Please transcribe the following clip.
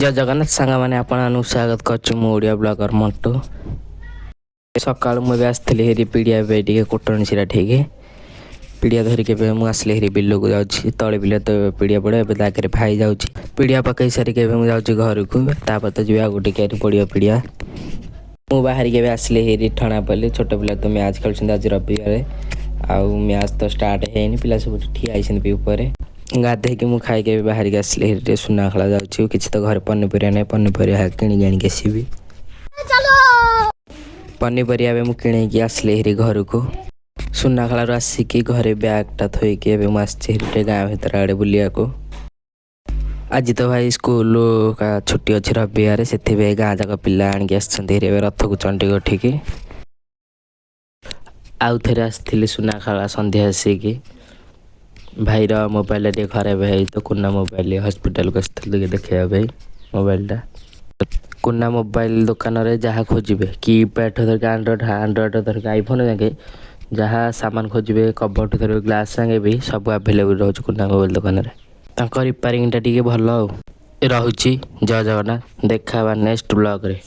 जय जगन्नाथ सांग मैंने आपन स्वागत कर ओडिया ब्लॉगर मंटू। सकाल मुझे आसती हेरी पीड़िया टे कुटणी सीरा ठीक पीड़िया धरिक आसली हेरी बिल को जाऊँगी तले बिल तो पीड़िया पड़े आगे भाई जाऊँ पीड़िया पकई सारिक मुझे घर को तापर तो जी गोटे क्यारी पड़ो पीड़िया मु बाहरिक आसली हेरी ठणा पल्ली छोट पिला तो मैच खेल आज रविवार आउ मैच तो स्टार्ट है पिला सब ठिया होती गाधे मुझे खाई बाहर के आसली हेरी सुना खेला जाऊँ कि तो घर पनीपरिया ना पनीपरिया किणी आनिक आसबि पनीपरिया मुझे किणी आसली हेरी घर को सुना खेल आसिक घरे बैगटा थोइकी मुझे गाँव भर आड़े बुलिया को आज तो भाई स्कूल का छुट्टी अच्छी रविवार से गाँ जाक पिला आणिक आसछन्ति रथ को चंडीगढ़ ठीक आउ थे आसती सुना खेला संध्या आसिक भाई मोबाइल टे खराब है तो कुना मोबाइल हॉस्पिटल को देखा भाई मोबाइलटा कुना मोबाइल दुकान रे जहाँ खोजे कीपैड धरिक आंड्रॉइड धरिक आईफोन जाके जहाँ सामान खोजे कबर्ड धरिक ग्लास संगे भी सब आवेलेबल रोचे कुना मोबाइल दुकान रे रिपेयरिंग टा टी भल रोचे। जय जगन्नाथ देखा नेक्स्ट ब्लॉग रे।